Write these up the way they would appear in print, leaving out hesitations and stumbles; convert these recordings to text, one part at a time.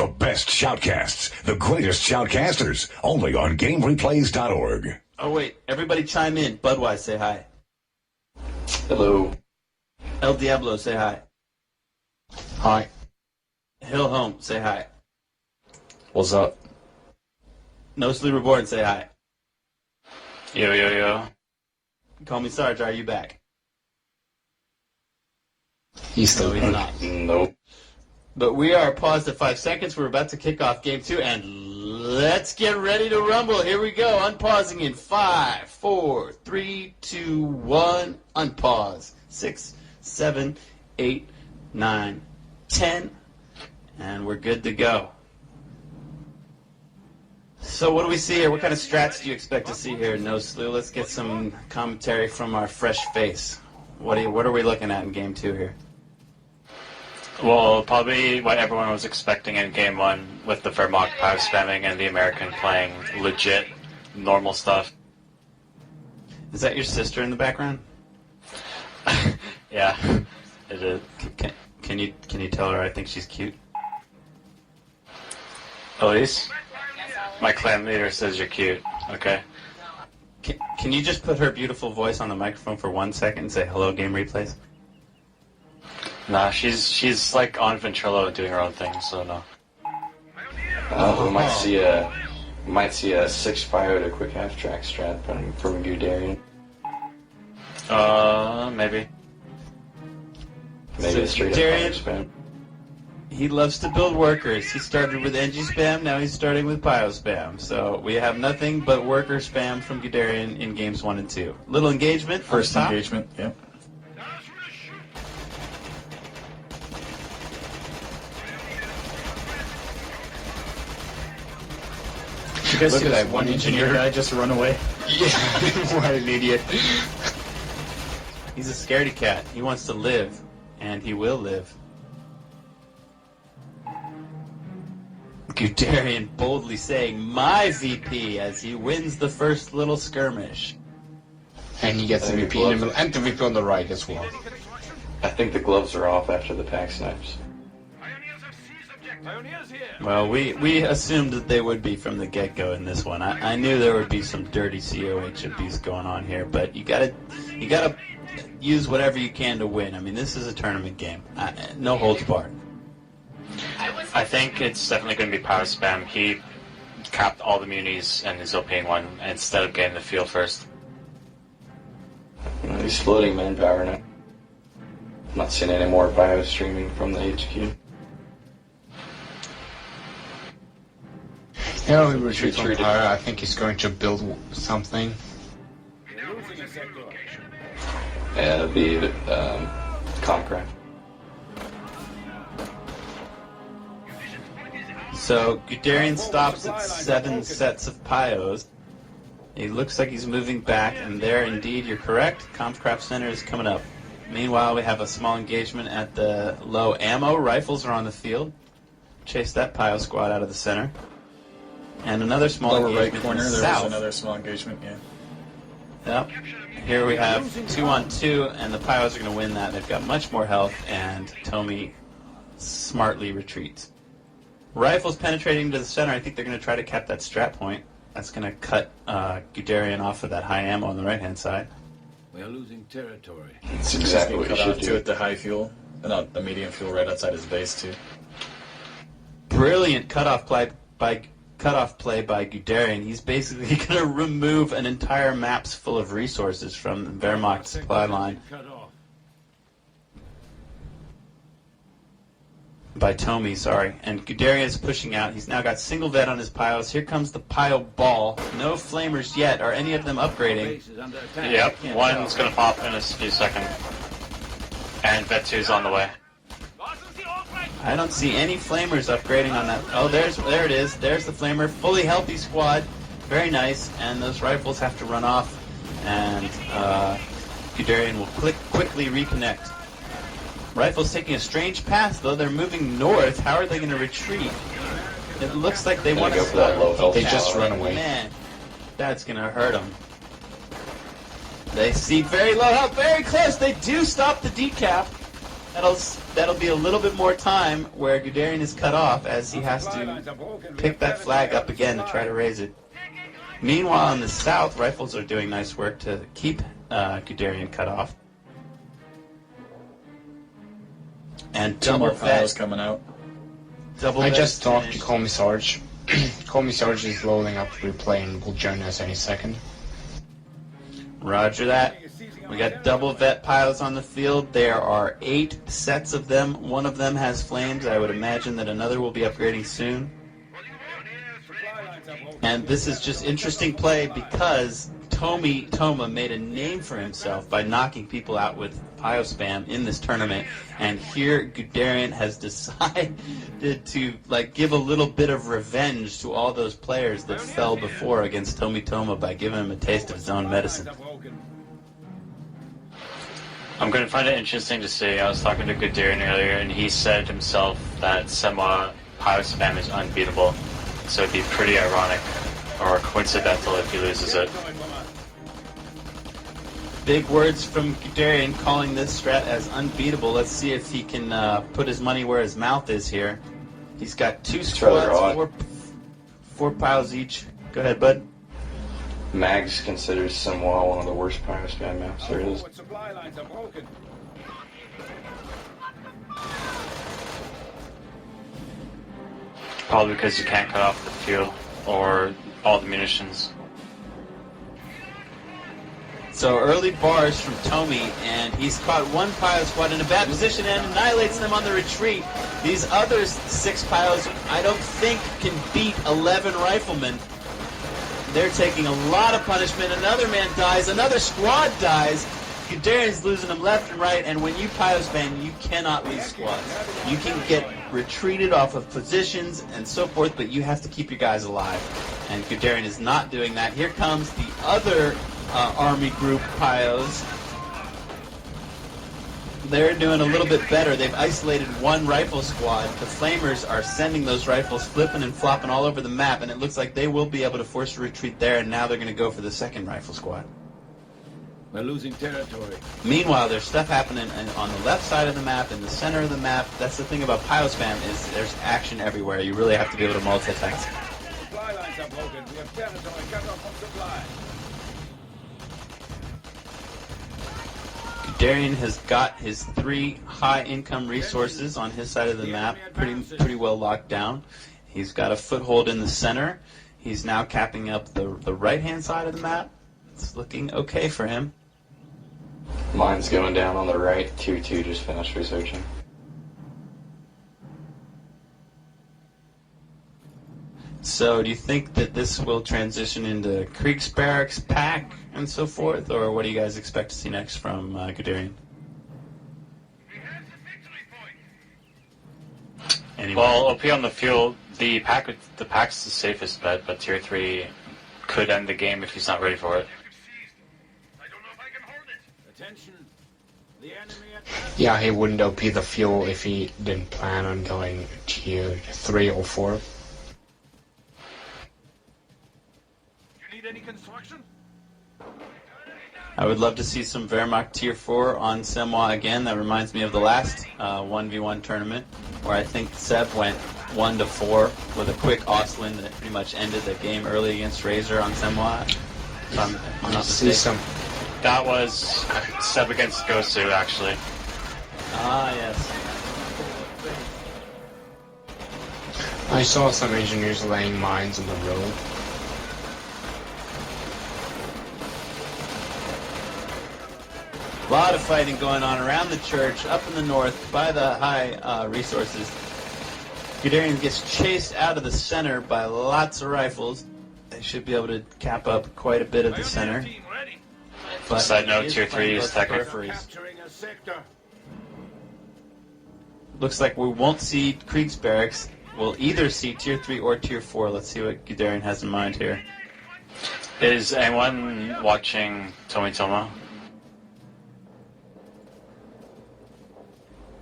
The best shoutcasts, the greatest shoutcasters, only on GameReplays.org. Oh, wait. Everybody chime in. Budweiser, say hi. Hello. El Diablo, say hi. Hi. Hill Home, say hi. What's up? No Sleep Reborn, say hi. Yo, yo, yo. Call me Sarge, are you back? He's still No, he's not. Nope. But we are paused at 5 seconds. We're about to kick off Game 2, and let's get ready to rumble. Here we go. Unpausing in 5, 4, 3, 2, 1. Unpause. 6, 7, 8, 9, 10. And we're good to go. So what do we see here? What kind of strats do you expect to see here, No Slew? Let's get some commentary from our fresh face. What are we looking at in Game 2 here? Well, probably what everyone was expecting in Game 1 with the Vermont power spamming and the American playing legit, normal stuff. Is that your sister in the background? Yeah, it is. Can you tell her I think she's cute? Elise? My clan leader says you're cute. Okay. Can you just put her beautiful voice on the microphone for 1 second and say hello, Game Replays? Nah, she's like on Ventrilo doing her own thing, so no. We might see a 6 bio to quick half track strat from Guderian. Maybe. Maybe So a straight Guderian- up power spam. He loves to build workers. He started with NG spam, now he's starting with Pio spam. So we have nothing but worker spam from Guderian in games 1 and 2. Little engagement. First on top. engagement, yep. You guys Look see at that this one engineer guy just run away? Yeah, what an idiot. He's a scaredy cat. He wants to live, and he will live. Guderian boldly saying, "My VP," as he wins the first little skirmish. And he gets the VP in the middle and the VP on the right as well. I think the gloves are off after the pack snipes. Well, we assumed that they would be from the get-go in this one. I knew there would be some dirty COH abuse going on here, but you gotta use whatever you can to win. I mean, this is a tournament game. No holds barred. I think it's definitely going to be power spam. He capped all the munis in his opening one instead of getting the field first. He's floating manpower now. I'm not seeing any more bio streaming from the HQ. Yeah, we retreat from power. I think he's going to build something. Yeah, it'd be Concraft. So Guderian stops at 7 sets of Pios. He looks like he's moving back, and there, indeed, you're correct. Comcraft Center is coming up. Meanwhile, we have a small engagement at the low ammo. Rifles are on the field. Chase that Pio squad out of the center. And another small Lower right engagement corner, in the there south. was another small engagement, yeah. Yep. Here we have 2-on-2, and the Pios are going to win that. They've got much more health, and Tomy smartly retreats. Rifles penetrating to the center. I think they're going to try to cap that strat point. That's going to cut Guderian off of that high ammo on the right-hand side. We are losing territory. That's exactly what you Cut should off do. to it the high fuel, not the medium fuel right outside his base too. Brilliant cutoff play by Guderian. He's basically going to remove an entire map's full of resources from the Wehrmacht supply line Cut off. by Tomy, sorry. And Guderian is pushing out. He's now got single vet on his Pios. Here comes the Pio ball. No flamers yet. Are any of them upgrading? Base is under attack. Yep, one's going to pop in a few seconds. And Vet 2's on the way. I don't see any flamers upgrading on that. Oh, there it is. There's the flamer. Fully healthy squad. Very nice. And those rifles have to run off. And Guderian will quickly reconnect. Rifles taking a strange path, though. They're moving north. How are they going to retreat? It looks like they want to go for that low health. They just run away. Man, that's going to hurt them. They see very low health, very close. They do stop the decap. That'll be a little bit more time where Guderian is cut off as he has to pick that flag up again to try to raise it. Meanwhile, in the south, rifles are doing nice work to keep Guderian cut off. And Two more double piles vet. coming out. Double I vet just talked to finished. Commissarge. Commissarge is loading up replay and will join us any second. Roger that. We got double vet piles on the field. There are 8 sets of them. One of them has flames. I would imagine that another will be upgrading soon. And this is just interesting play because TOMITOMA made a name for himself by knocking people out with Pio Spam in this tournament. And here Guderian has decided to give a little bit of revenge to all those players that fell before against TOMITOMA by giving him a taste of his own medicine. I'm going to find it interesting to see. I was talking to Guderian earlier, and he said himself that Semois Pio Spam is unbeatable. So it'd be pretty ironic or coincidental if he loses it. Big words from Guderian calling this strat as unbeatable. Let's see if he can put his money where his mouth is here. He's got 2 squads, 4 piles each. Go ahead, bud. Mags considers Semois one of the worst Pio Spam maps there is. Probably because you can't cut off the fuel or all the munitions. So early bars from Tomy, and he's caught 1 Pio squad in a bad position and annihilates them on the retreat. These other 6 Pios, I don't think, can beat 11 riflemen. They're taking a lot of punishment. Another man dies. Another squad dies. Guderian's losing them left and right, and when you Pio Spam, you cannot lose squads. You can get retreated off of positions and so forth, but you have to keep your guys alive. And Guderian is not doing that. Here comes the other army group Pios. They're doing a little bit better. They've isolated 1 rifle squad. The Flamers are sending those rifles flipping and flopping all over the map, and it looks like they will be able to force a retreat there, and now they're going to go for the 2nd rifle squad. We're losing territory. Meanwhile, there's stuff happening on the left side of the map, in the center of the map. That's the thing about Pio Spam, is there's action everywhere. You really have to be able to multitask. Supply lines are broken. We have territory cut off from supply. Guderian has got his 3 high-income resources on his side of the map pretty well locked down. He's got a foothold in the center. He's now capping up the right-hand side of the map. It's looking okay for him. Mine's going down on the right. 2-2 just finished researching. So do you think that this will transition into Kriegsbarracks, pack, and so forth? Or what do you guys expect to see next from Guderian? Anyway. Well, OP on the fuel, the pack's the safest bet, but tier 3 could end the game if he's not ready for it. Attention. The enemy Yeah, he wouldn't OP the fuel if he didn't plan on going tier 3 or 4. You need any construction? I would love to see some Wehrmacht Tier 4 on Semois again. That reminds me of the last 1v1 tournament, where I think Seb went 1-4 with a quick Auslin that pretty much ended the game early against Razor on Semois. If I'm not See mistaken. some. That was Seb against Gosu, actually. Ah, yes. I saw some engineers laying mines on the road. A lot of fighting going on around the church, up in the north, by the high resources. Guderian gets chased out of the center by lots of rifles. They should be able to cap up quite a bit of the center. But Side note, he is tier 3 playing is both the technical. peripheries. Capturing a sector. Looks like we won't see Kriegsbarracks. We'll either see Tier 3 or Tier 4. Let's see what Guderian has in mind here. Is anyone watching TOMITOMA?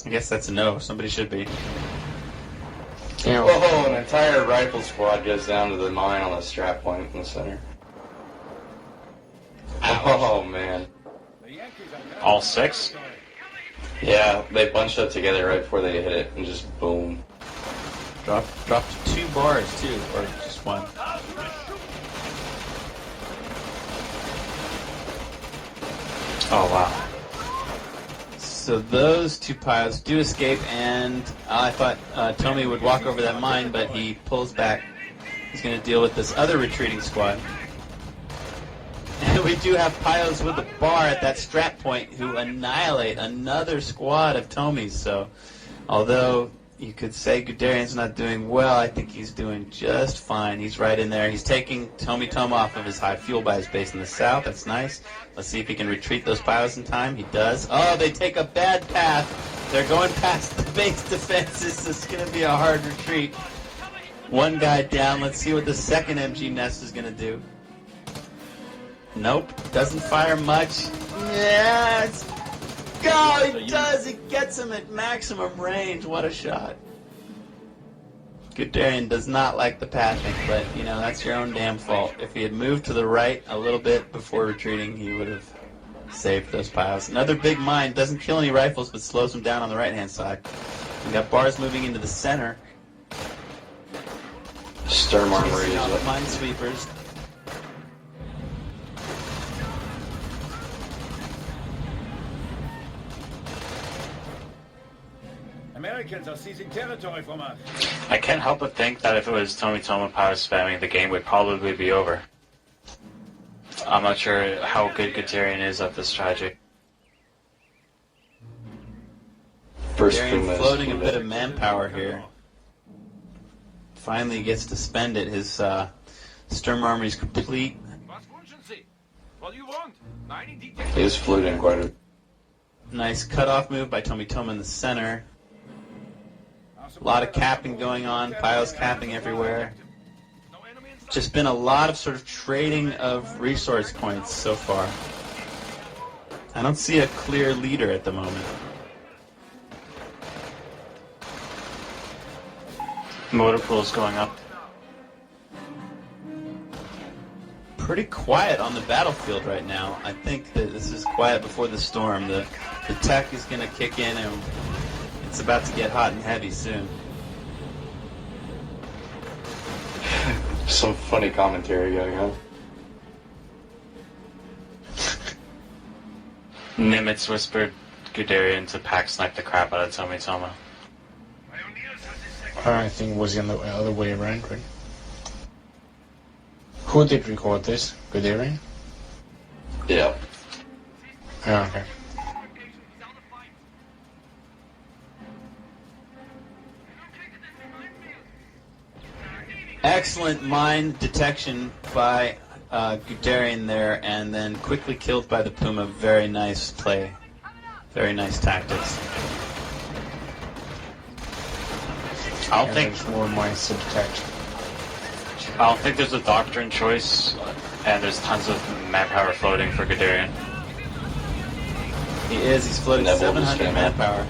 I guess that's a no. Somebody should be. Yeah, Whoa, an entire rifle squad goes down to the mine on the strap point in the center. Oh, man. The Yankees are now All 6? Yeah, they bunched up together right before they hit it, and just boom. Dropped 2 bars too, or just 1. Oh, wow. So those 2 piles do escape, and I thought Tomy would walk over that mine, but he pulls back. He's going to deal with this other retreating squad. And we do have piles with a bar at that strat point who annihilate another squad of Tomys. So although you could say Guderian's not doing well, I think he's doing just fine. He's right in there. He's taking TOMITOMA off of his high fuel by his base in the south. That's nice. Let's see if he can retreat those piles in time. He does. Oh, they take a bad path. They're going past the base defenses. This is going to be a hard retreat. 1 guy down. Let's see what the second MG nest is going to do. Nope. Doesn't fire much. Yes. Go! He does! He gets him at maximum range. What a shot. Guderian does not like the pathing, but, you know, that's your own damn fault. If he had moved to the right a little bit before retreating, he would have saved those piles. Another big mine. Doesn't kill any rifles, but slows them down on the right-hand side. We got bars moving into the center. Sturm armory is Chasing up. out minesweepers. Americans are seizing territory from us. I can't help but think that if it was TOMITOMA power spamming, the game would probably be over. I'm not sure how good Guderian is at this strategy. First Guderian Puma is floating a Puma. bit of manpower here. Finally gets to spend it. His Sturm armory is complete. What do you want? He is floating quite a. Nice cutoff move by TOMITOMA in the center. A lot of capping going on, piles capping everywhere. Just been a lot of sort of trading of resource points so far. I don't see a clear leader at the moment. Motor pool's going up. Pretty quiet on the battlefield right now. I think that this is quiet before the storm. The tech is going to kick in and it's about to get hot and heavy soon. Some funny commentary going on. Nimitz whispered Guderian to pack snipe the crap out of TOMITOMA. I think it was the other way around, right? Who did record this? Guderian? Yeah. Oh, okay. Excellent mine detection by Guderian there, and then quickly killed by the Puma. Very nice play. Very nice tactics. I don't think There's more mines to detect. I don't think there's a doctrine choice, and there's tons of manpower floating for Guderian. He is. He's floating Never 700 understand manpower.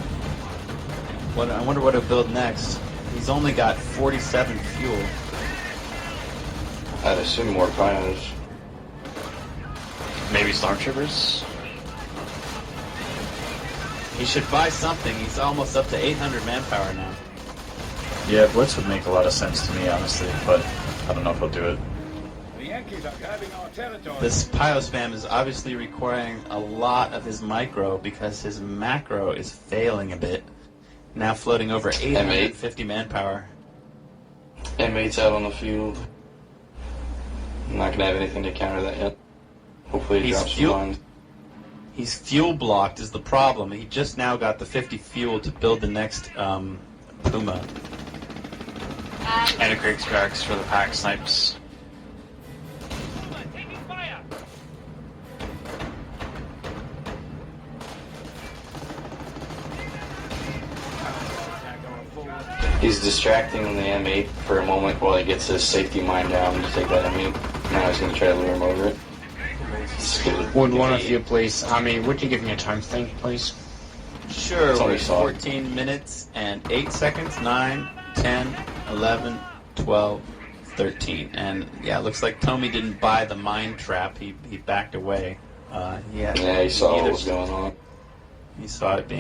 I wonder what he'll build next. He's only got 47 fuel. I'd assume more piles. Maybe stormtroopers. He should buy something. He's almost up to 800 manpower now. Yeah, Blitz would make a lot of sense to me, honestly, but I don't know if he'll do it. The Yankees are grabbing our territory. This pyro spam is obviously requiring a lot of his micro because his macro is failing a bit. Now floating over 850 manpower. M8's out on the field. I'm not gonna have anything to counter that yet. Hopefully he drops some lines. He's fuel blocked is the problem. He just now got the 50 fuel to build the next Puma. And a Griggs barracks for the pack snipes. He's distracting the M8 for a moment while he gets his safety mine down to take that M8. Now he's going to try to lure him over it. Would one of you please, would you give me a time thing, please? Sure, It's only we're solid. 14 minutes and 8 seconds. 9, 10, 11, 12, 13. And yeah, it looks like Tomy didn't buy the mine trap. He backed away. Yeah, he saw what was going on. He saw it being